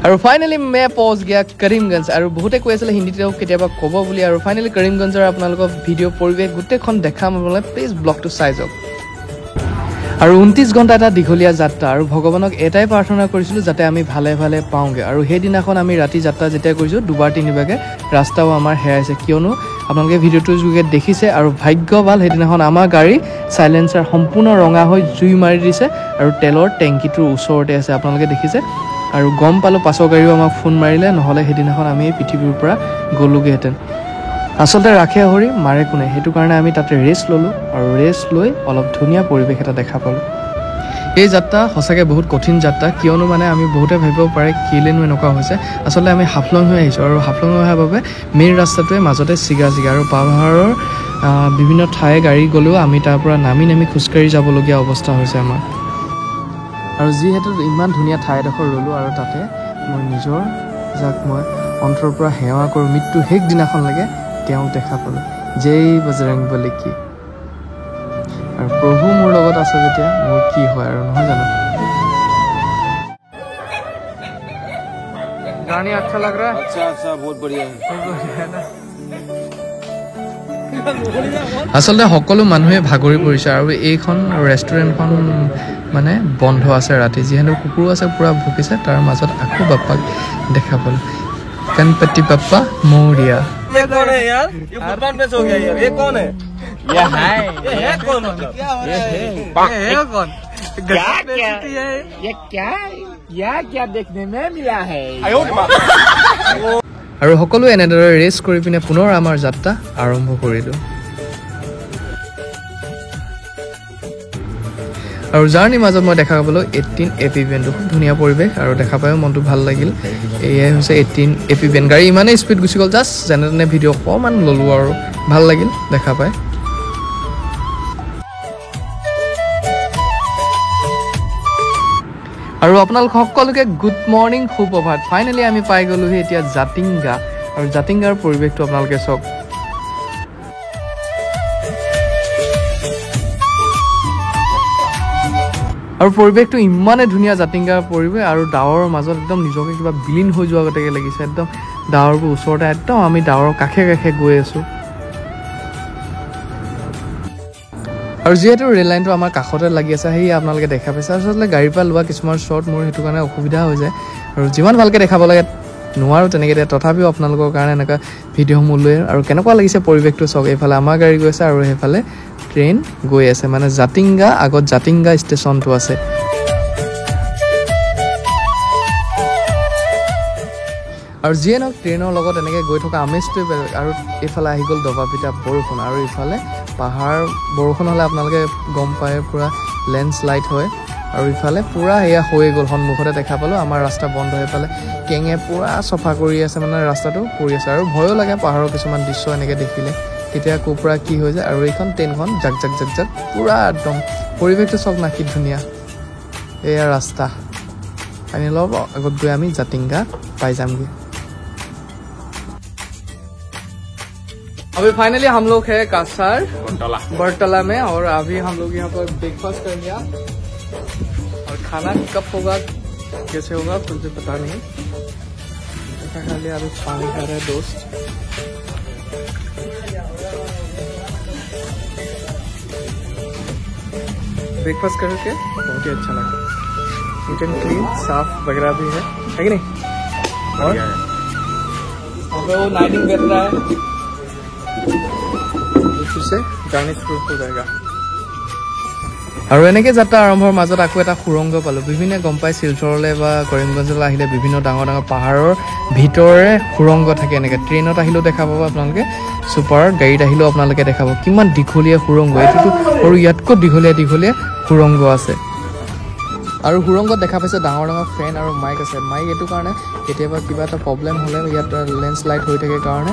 আৰু ফাইনালি मैं पहुंच गया करीमगंज আৰু বহুতে কৈ আছিল হিন্দীতেও কেতিয়াবা ক'ব বুলি আৰু ফাইনালি কৰিমগঞ্জৰ আপোনালোকক ভিডিও পৰিৱেশ গোটেইখন দেখাম আপোনালোকে প্লিজ ব্লগটো চাই যাওক আৰু 29 ঘণ্টা এটা দীঘলীয়া যাত্ৰা আৰু ভগৱানক এটাই প্ৰাৰ্থনা কৰিছিলো যাতে আমি ভালে ভালে পাওঁগে আৰু সেই দিনাখন আমি ৰাতি যাত্ৰা যেতিয়া কৰিছো দুবাৰ তিনিবাৰকে ৰাস্তাও আমাৰ হেৰাইছে কিয়নো আপোনালোকে ভিডিওটো যোগে দেখিছে আৰু ভাগ্য ভাল সেই দিনাখন আমাৰ গাড়ী সাইলেন্সাৰ সম্পূৰ্ণ ৰঙা হৈ জুই মাৰি দিছে আৰু তেলৰ টেংকিটোৰ ওচৰতে আছে আপোনালোকে দেখিছে আৰু গম পালো পাছৰ গাড়ীও আমাক ফোন মাৰিলে নহলে সেই দিনাখন আমি পৃথিৱীৰ পৰা গলুগেহেতেন আসলতে ৰাখে হৰি মাৰে কোনে হেতু কাৰণে আমি তাতে ৰেষ্ট ললো আৰু ৰেষ্ট লৈ অলপ ধুনিয়া পৰিৱেশ এটা দেখা পালো এই যাত্ৰা হসাকে বহুত কঠিন যাত্ৰা কিয়নো মানে আমি বহুতে ভাবিব পাৰে কিলেনো এনেকুৱা হৈছে আসলতে আমি হাফলং হৈ আহিছো আৰু হাফলং হোৱাৰ বাবে মেইন ৰাস্তাটোৱে মাজতে সিগা আৰু পাহাৰৰ বিভিন্ন ঠাই গাড়ী গলেও আমি তাৰ পৰা নামি খুজকাৰি যাবলগীয়া অৱস্থা হৈছে আমাৰ আৰু যিহেতু ইমান ধুনিয়া ঠাই এডোখৰ ৰলো আৰু তাতে মই নিজৰ যাক মই অন্তৰৰ পৰা হেৱা কৰো মৃত্যু শেষ দিনাখন লাগে তেওঁ দেখা পালো জয় বজৰং বলি কি और प्रभु मोर लगत আছে যেতিয়া মোর কি হয় আর নহয় জানো गाने अच्छा लग रहा है अच्छा बहुत बढ़िया है আসলে সকলো মানুহে ভাগৰি পৰিছে আৰু এইখন ৰেষ্টুৰেণ্টখন মানে বন্ধ আছে ৰাতি যেহেতু কুকুৰ আছে পুৰা ভুকিছে তাৰ মাজত আকো বাপ্পাক দেখা পালো गणपति बप्पा मोरिया ये कौन है यार ये फुटबॉल मैच हो गया यार ये कौन है ये है कौन मतलब क्या हो रहा है ये कौन ये क्या देखने में मिला है আৰু সকলো এনেদৰে ৰেস কৰি পিনে পুনৰ আমাৰ যাত্ৰা আৰম্ভ কৰিলো আৰু জাৰ্নি মাজত মই দেখা পালো 18 এপি ভেন খুব ধুনিয়া পৰিৱেশ আৰু দেখা পায়ো মনটো ভাল লাগিল এয়াই হৈছে 18 এপি ভেন গাড়ী ইমানে স্পীড গুছি গল জাস্ট যেনে ভিডিও কমান ললো আৰু ভাল লাগিল দেখা পায় আৰু আপোনালোক সকলোকে গুড মৰ্নিং সুপ্ৰভাত ফাইনালি আমি পাই গলো এতিয়া জাতিংগা আৰু জাতিংগাৰ পৰিৱেশটো আপোনালোকে চাওক আৰু পৰিৱেশটো ইমানে ধুনিয়া জাতিংগাৰ পৰিৱেশ আৰু ডাৱৰৰ মাজত একদম নিজকে কিবা বিলীন হৈ যোৱা গতেকে লাগিছে একদম ডাৱৰবোৰ ওচৰতে একদম আমি ডাৱৰৰ কাষে কাষে গৈ আছো আৰু যেহেতু ৰেল লাইনটো আমাৰ কাষতে লাগি আছে হেই আপোনালোকে দেখা পাইছে আসলে গাড়ীৰ পৰা লোৱা কিছুমান শৰ্ট মোৰ হেতু কাৰণে অসুবিধা হৈ যায় আৰু যিমান ভালকে দেখাব লাগে নোৱাৰো তেনেকে তথাপিও আপোনালোকৰ কাৰণে এনেকা ভিডিও মূল্য আৰু কেনেকুৱা লাগিছে পৰিৱেশটো চাওক এইফালে আমাৰ গাড়ী গৈছে আৰু সেইফালে ট্ৰেইন গৈ আছে মানে জাতিংগা আগত জাতিংগা ষ্টেচনটো আছে আৰু জিএনক ট্ৰেইনৰ লগত এনেকে গৈ থকা আমেজটো আৰু এইফালে আহি গল দবাপিটা বৰষুণ আৰু এইফালে পাহাৰ বৰষুণ হলে আপোনালোকে গম পায় পুৰা লেন্ডস্লাইড হয় আৰু ইফালে পুৰা এয়া হৈ গল সন্মুখতে দেখা পালো আমাৰ ৰাস্তা বন্ধ হৈ পালে কেঙে পুৰা সফা কৰি আছে মানে ৰাস্তাটো কৰি আছে আৰু ভয়ো লাগে পাহাৰৰ কিছুমান দৃশ্য এনেকে দেখিলে কেতিয়া কোপৰা কি হৈ যায় আৰু এইখন ট্ৰেইনখন জাক জাক জাক জাক পুৰা একদম পৰিৱেশটো সব না কি ধুনিয়া এয়া ৰাস্তা আমি লব আগত গৈ আমি জাতিংগা পাই যামগে अभी फाइनली हम लोग है कासार बरतला में और अभी हम लोग यहाँ पर ब्रेकफास्ट कर लिया और खाना कब होगा कैसे होगा मुझे पता नहीं ऐसा खा लिया अभी पानी खा रहे दोस्त ब्रेकफास्ट करके बहुत ही अच्छा लगा नीट एंड क्लीन साफ वगैरह भी है कि नहीं और वो लाइटिंग कर रहा है से जार्नी शुरू हो जाएगा আৰু এনেকে যাত্ৰা আৰম্ভৰ মাজত আকো এটা সুৰংগ পালো বিভিন্ন গম পাই শিলচৰলে বা কৰিমগঞ্জলৈ আহিলে বিভিন্ন ডাঙৰ ডাঙৰ পাহাৰৰ ভিতৰে সুৰংগ থাকে এনেকে ট্ৰেইনত আহিলেও দেখা পাব আপোনালোকে সুপাৰ গাড়ীত আহিলেও আপোনালোকে দেখা পাব কিমান দীঘলীয়া সুৰংগ এটো আৰু ইয়াতকৈ দীঘলীয়া সুৰংগ আছে আৰু সুৰংগত দেখা পাইছে ডাঙৰ ডাঙৰ ফেন আৰু মাইক আছে মাইক এটো কাৰণে কেতিয়াবা কিবা এটা প্ৰবলেম হলে ইয়াত লেন্ডস্লাইড হৈ থাকে কাৰণে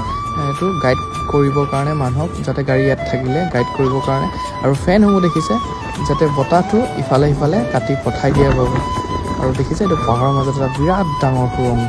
এটো গাইড কৰিবৰ কাৰণে মানুহক যাতে গাড়ী ইয়াত থাকিলে গাইড কৰিবৰ কাৰণে আৰু ফেন সমূহ দেখিছে যাতে বতাহটো ইফালে ইফালে কাটি পঠাই দিয়া বাবে আৰু দেখিছে এটো পাহাৰৰ মাজত এটা বিৰাট ডাঙৰ সুৰংগ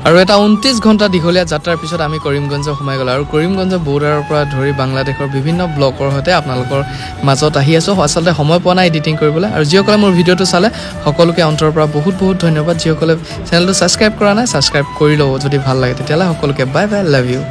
আৰু এটা 29 ঘণ্টা দীঘলীয়া যাত্ৰাৰ পিছত আমি কৰিমগঞ্জ সোমাই গ'লো আৰু কৰিমগঞ্জ বৰ্ডাৰৰ পৰা ধৰি বাংলাদেশৰ বিভিন্ন ব্লকৰ সৈতে আপোনালোকৰ মাজত আহি আছোঁ আচলতে সময় পোৱা নাই এডিটিং কৰিবলৈ আৰু যিসকলে মোৰ ভিডিঅ'টো চালে সকলোকে অন্তৰৰ পৰা বহুত ধন্যবাদ যিসকলে চেনেলটো ছাবস্ক্ৰাইব কৰা নাই ছাবস্ক্ৰাইব কৰি ল'ব যদি ভাল লাগে তেতিয়াহ'লে সকলোকে বাই বাই লাভ ইউ